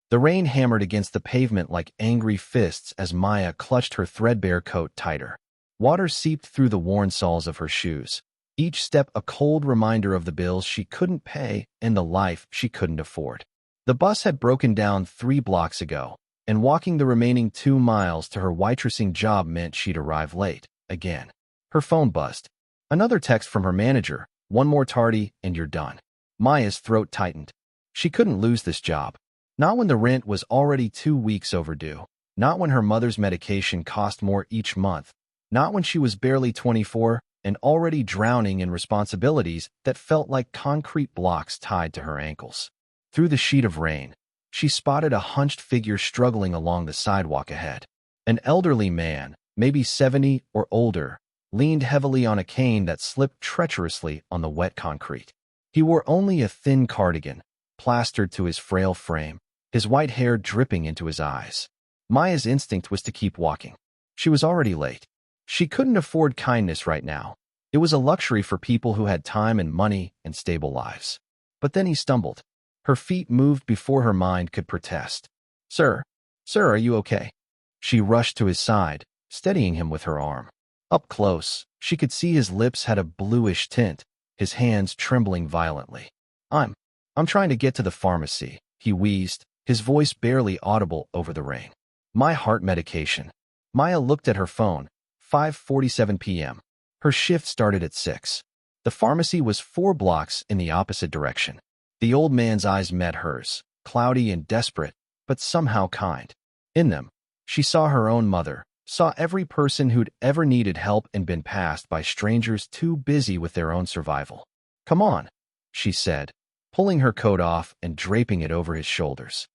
The rain hammered against the pavement like angry fists as Maya clutched her threadbare coat tighter. Water seeped through the worn soles of her shoes, each step a cold reminder of the bills she couldn't pay and the life she couldn't afford. The bus had broken down 3 blocks ago, and walking the remaining 2 miles to her waitressing job meant she'd arrive late, again. Her phone buzzed. Another text from her manager, "One more tardy and you're done." Maya's throat tightened. She couldn't lose this job. Not when the rent was already 2 weeks overdue. Not when her mother's medication cost more each month. Not when she was barely 24 and already drowning in responsibilities that felt like concrete blocks tied to her ankles. Through the sheet of rain, she spotted a hunched figure struggling along the sidewalk ahead. An elderly man, maybe 70 or older, leaned heavily on a cane that slipped treacherously on the wet concrete. He wore only a thin cardigan, plastered to his frail frame, his white hair dripping into his eyes. Maya's instinct was to keep walking. She was already late. She couldn't afford kindness right now. It was a luxury for people who had time and money and stable lives. But then he stumbled. Her feet moved before her mind could protest. Sir, are you okay?" She rushed to his side, steadying him with her arm. Up close, she could see his lips had a bluish tint, his hands trembling violently. I'm trying to get to the pharmacy," he wheezed, his voice barely audible over the rain. "My heart medication." Maya looked at her phone. 5:47 p.m. Her shift started at 6. The pharmacy was 4 blocks in the opposite direction. The old man's eyes met hers, cloudy and desperate, but somehow kind. In them, she saw her own mother, saw every person who'd ever needed help and been passed by strangers too busy with their own survival. "Come on," she said, pulling her coat off and draping it over his shoulders.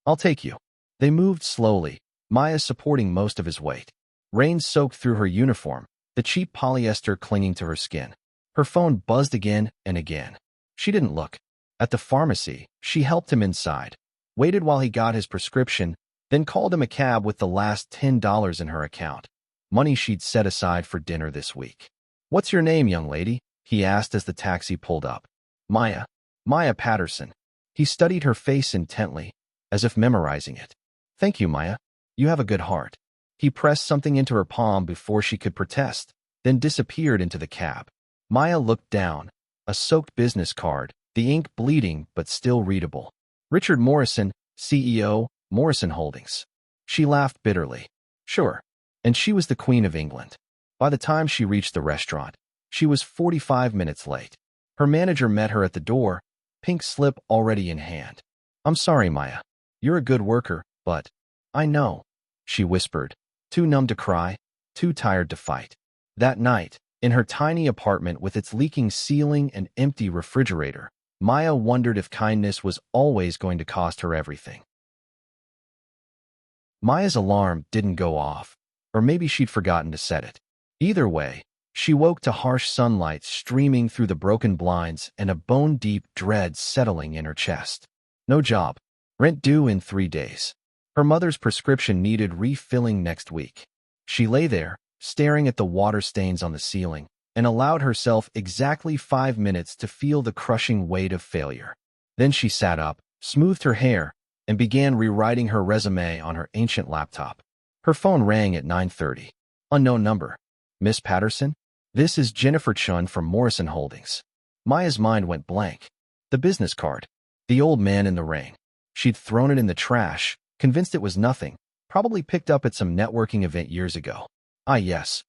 "I'll take you." They moved slowly, Maya supporting most of his weight. Rain soaked through her uniform, the cheap polyester clinging to her skin. Her phone buzzed again and again. She didn't look. At the pharmacy, she helped him inside, waited while he got his prescription, then called him a cab with the last $10 in her account, money she'd set aside for dinner this week. "What's your name, young lady?" he asked as the taxi pulled up. "Maya. Maya Patterson." He studied her face intently, as if memorizing it. "Thank you, Maya. You have a good heart." He pressed something into her palm before she could protest, then disappeared into the cab. Maya looked down. A soaked business card, the ink bleeding but still readable. "Richard Morrison, CEO, Morrison Holdings." She laughed bitterly. Sure. And she was the Queen of England. By the time she reached the restaurant, she was 45 minutes late. Her manager met her at the door, pink slip already in hand. "I'm sorry, Maya. You're a good worker, but..." "I know," she whispered, too numb to cry, too tired to fight. That night, in her tiny apartment with its leaking ceiling and empty refrigerator, Maya wondered if kindness was always going to cost her everything. Maya's alarm didn't go off, or maybe she'd forgotten to set it. Either way, she woke to harsh sunlight streaming through the broken blinds and a bone-deep dread settling in her chest. No job. Rent due in 3 days. Her mother's prescription needed refilling next week. She lay there, staring at the water stains on the ceiling, and allowed herself exactly 5 minutes to feel the crushing weight of failure. Then she sat up, smoothed her hair, and began rewriting her resume on her ancient laptop. Her phone rang at 9:30. Unknown number. "Miss Patterson? This is Jennifer Chun from Morrison Holdings." Maya's mind went blank. The business card. The old man in the rain. She'd thrown it in the trash, convinced it was nothing, probably picked up at some networking event years ago. "Ah, yes.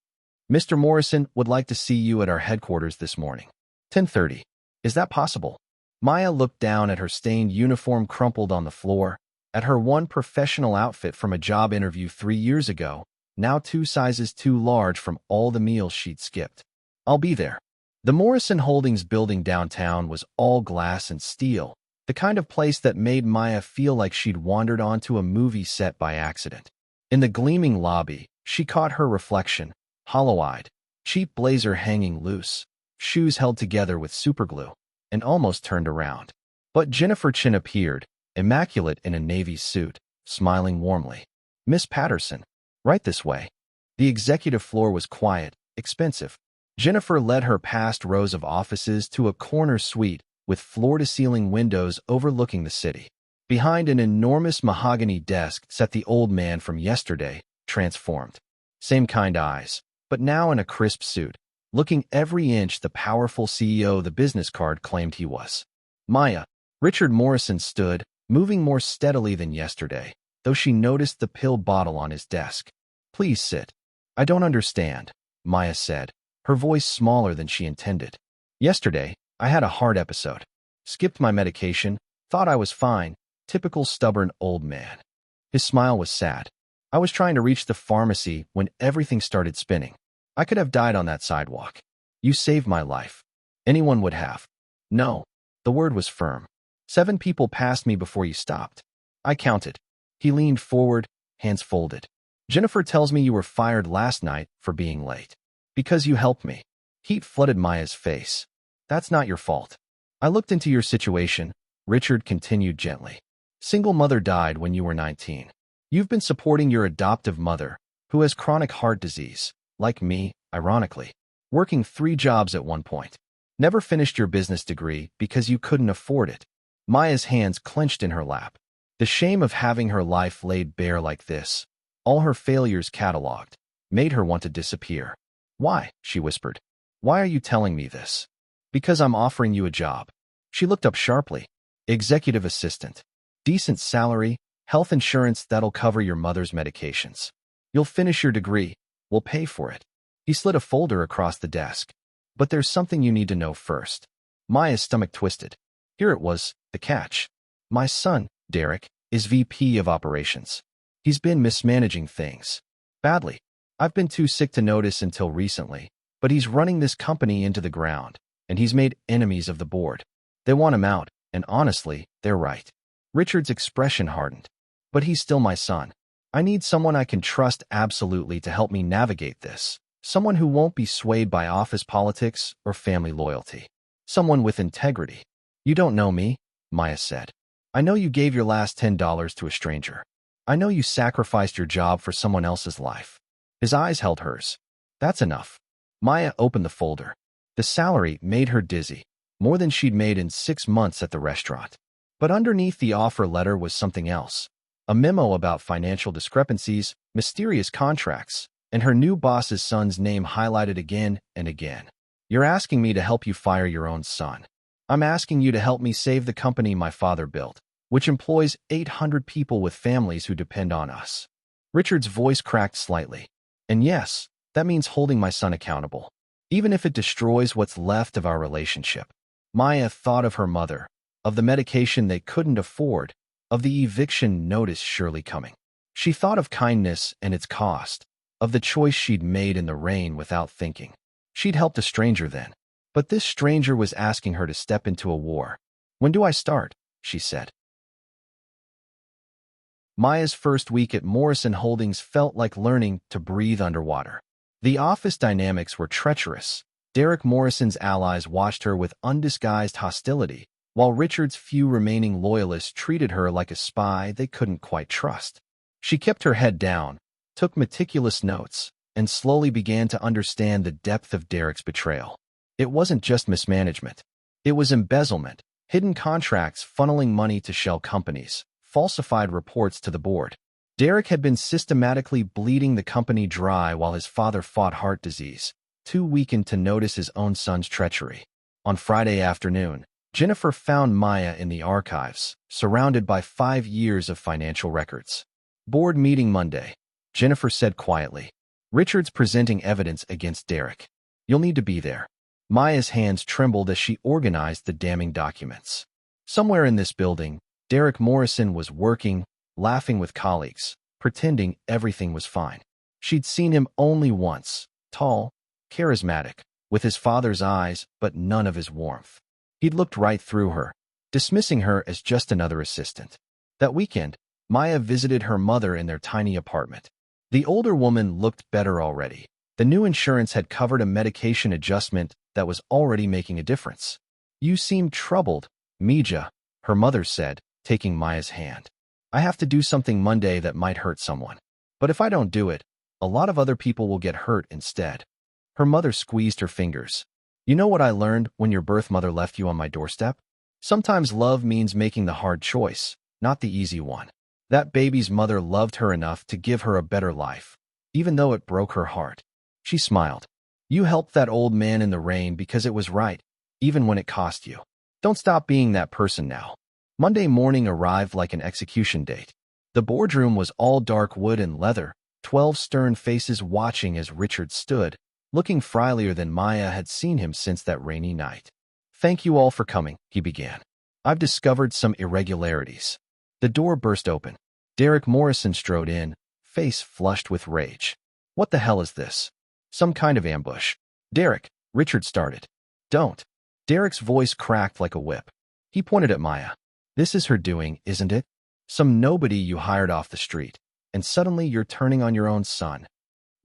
Mr. Morrison would like to see you at our headquarters this morning. 10:30. Is that possible?" Maya looked down at her stained uniform crumpled on the floor, at her one professional outfit from a job interview 3 years ago, now 2 sizes too large from all the meals she'd skipped. "I'll be there." The Morrison Holdings building downtown was all glass and steel, the kind of place that made Maya feel like she'd wandered onto a movie set by accident. In the gleaming lobby, she caught her reflection, hollow-eyed, cheap blazer hanging loose, shoes held together with superglue, and almost turned around. But Jennifer Chun appeared, immaculate in a navy suit, smiling warmly. "Miss Patterson, right this way." The executive floor was quiet, expensive. Jennifer led her past rows of offices to a corner suite with floor-to-ceiling windows overlooking the city. Behind an enormous mahogany desk sat the old man from yesterday, transformed. Same kind eyes, but now in a crisp suit, looking every inch the powerful CEO the business card claimed he was. Maya. Richard Morrison stood, moving more steadily than yesterday, though she noticed the pill bottle on his desk. Please sit. I don't understand, Maya said, her voice smaller than she intended. Yesterday, I had a heart episode. Skipped my medication, thought I was fine, typical stubborn old man. His smile was sad. I was trying to reach the pharmacy when everything started spinning. I could have died on that sidewalk. You saved my life. Anyone would have. No. The word was firm. 7 people passed me before you stopped. I counted. He leaned forward, hands folded. Jennifer tells me you were fired last night for being late. Because you helped me. Heat flooded Maya's face. That's not your fault. I looked into your situation, Richard continued gently. Single mother died when you were 19. You've been supporting your adoptive mother, who has chronic heart disease, like me, ironically, working 3 jobs at one point. Never finished your business degree because you couldn't afford it. Maya's hands clenched in her lap. The shame of having her life laid bare like this, all her failures catalogued, made her want to disappear. Why? She whispered. Why are you telling me this? Because I'm offering you a job. She looked up sharply. Executive assistant. Decent salary, health insurance that'll cover your mother's medications. You'll finish your degree. We'll pay for it. He slid a folder across the desk. But there's something you need to know first. Maya's stomach twisted. Here it was, the catch. My son, Derek, is VP of operations. He's been mismanaging things. Badly. I've been too sick to notice until recently, but he's running this company into the ground, and he's made enemies of the board. They want him out, and honestly, they're right. Richard's expression hardened. But he's still my son. I need someone I can trust absolutely to help me navigate this. Someone who won't be swayed by office politics or family loyalty. Someone with integrity. You don't know me, Maya said. I know you gave your last $10 to a stranger. I know you sacrificed your job for someone else's life. His eyes held hers. That's enough. Maya opened the folder. The salary made her dizzy, more than she'd made in 6 months at the restaurant. But underneath the offer letter was something else. A memo about financial discrepancies, mysterious contracts, and her new boss's son's name highlighted again and again. You're asking me to help you fire your own son. I'm asking you to help me save the company my father built, which employs 800 people with families who depend on us. Richard's voice cracked slightly. And yes, that means holding my son accountable, even if it destroys what's left of our relationship. Maya thought of her mother, of the medication they couldn't afford, of the eviction notice surely coming. She thought of kindness and its cost, of the choice she'd made in the rain without thinking. She'd helped a stranger then, but this stranger was asking her to step into a war. When do I start? She said. Maya's first week at Morrison Holdings felt like learning to breathe underwater. The office dynamics were treacherous. Derek Morrison's allies watched her with undisguised hostility, while Richard's few remaining loyalists treated her like a spy they couldn't quite trust. She kept her head down, took meticulous notes, and slowly began to understand the depth of Derek's betrayal. It wasn't just mismanagement. It was embezzlement, hidden contracts funneling money to shell companies, falsified reports to the board. Derek had been systematically bleeding the company dry while his father fought heart disease, too weakened to notice his own son's treachery. On Friday afternoon, Jennifer found Maya in the archives, surrounded by 5 years of financial records. Board meeting Monday, Jennifer said quietly. Richard's presenting evidence against Derek. You'll need to be there. Maya's hands trembled as she organized the damning documents. Somewhere in this building, Derek Morrison was working, laughing with colleagues, pretending everything was fine. She'd seen him only once, tall, charismatic, with his father's eyes but none of his warmth. He'd looked right through her, dismissing her as just another assistant. That weekend, Maya visited her mother in their tiny apartment. The older woman looked better already. The new insurance had covered a medication adjustment that was already making a difference. You seem troubled, Mija, her mother said, taking Maya's hand. I have to do something Monday that might hurt someone. But if I don't do it, a lot of other people will get hurt instead. Her mother squeezed her fingers. You know what I learned when your birth mother left you on my doorstep? Sometimes love means making the hard choice, not the easy one. That baby's mother loved her enough to give her a better life, even though it broke her heart. She smiled. You helped that old man in the rain because it was right, even when it cost you. Don't stop being that person now. Monday morning arrived like an execution date. The boardroom was all dark wood and leather, 12 stern faces watching as Richard stood, looking friendlier than Maya had seen him since that rainy night. Thank you all for coming, he began. I've discovered some irregularities. The door burst open. Derek Morrison strode in, face flushed with rage. What the hell is this? Some kind of ambush. Derek, Richard started. Don't. Derek's voice cracked like a whip. He pointed at Maya. This is her doing, isn't it? Some nobody you hired off the street, and suddenly you're turning on your own son.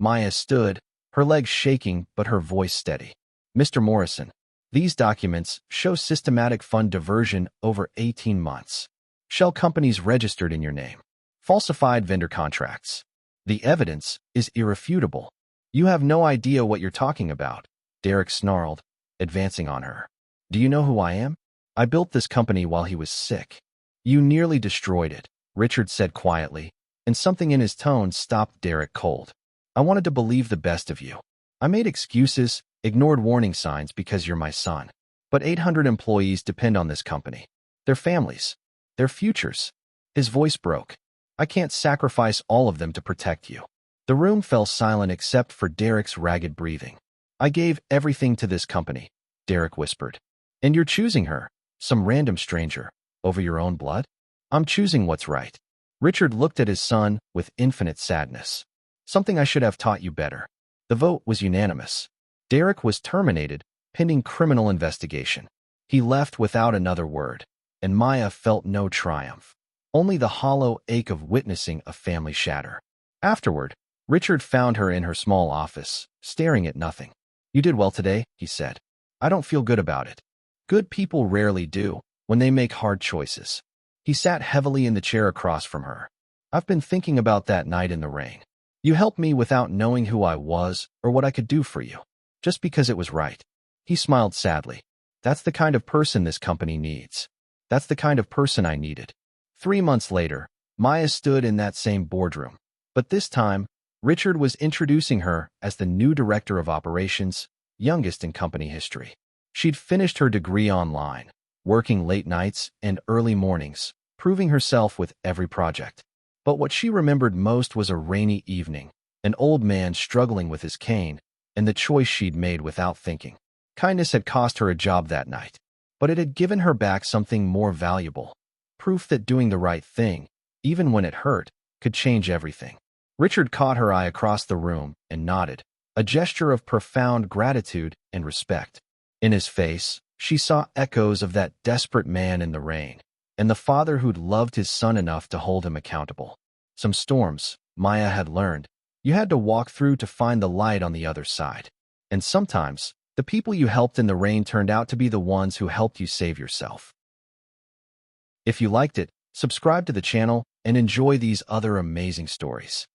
Maya stood, her legs shaking but her voice steady. Mr. Morrison, these documents show systematic fund diversion over 18 months. Shell companies registered in your name. Falsified vendor contracts. The evidence is irrefutable. You have no idea what you're talking about, Derek snarled, advancing on her. Do you know who I am? I built this company while he was sick. You nearly destroyed it, Richard said quietly, and something in his tone stopped Derek cold. I wanted to believe the best of you. I made excuses, ignored warning signs because you're my son. But 800 employees depend on this company. Their families. Their futures. His voice broke. I can't sacrifice all of them to protect you. The room fell silent except for Derek's ragged breathing. I gave everything to this company, Derek whispered. And you're choosing her, some random stranger, over your own blood? I'm choosing what's right. Richard looked at his son with infinite sadness. Something I should have taught you better. The vote was unanimous. Derek was terminated, pending criminal investigation. He left without another word, and Maya felt no triumph, only the hollow ache of witnessing a family shatter. Afterward, Richard found her in her small office, staring at nothing. You did well today, he said. I don't feel good about it. Good people rarely do, when they make hard choices. He sat heavily in the chair across from her. I've been thinking about that night in the rain. You helped me without knowing who I was or what I could do for you, just because it was right. He smiled sadly. That's the kind of person this company needs. That's the kind of person I needed. 3 months later, Maya stood in that same boardroom. But this time, Richard was introducing her as the new director of operations, youngest in company history. She'd finished her degree online, working late nights and early mornings, proving herself with every project. But what she remembered most was a rainy evening, an old man struggling with his cane, and the choice she'd made without thinking. Kindness had cost her a job that night, but it had given her back something more valuable, proof that doing the right thing, even when it hurt, could change everything. Richard caught her eye across the room and nodded, a gesture of profound gratitude and respect. In his face, she saw echoes of that desperate man in the rain, and the father who'd loved his son enough to hold him accountable. Some storms, Maya had learned, you had to walk through to find the light on the other side. And sometimes, the people you helped in the rain turned out to be the ones who helped you save yourself. If you liked it, subscribe to the channel and enjoy these other amazing stories.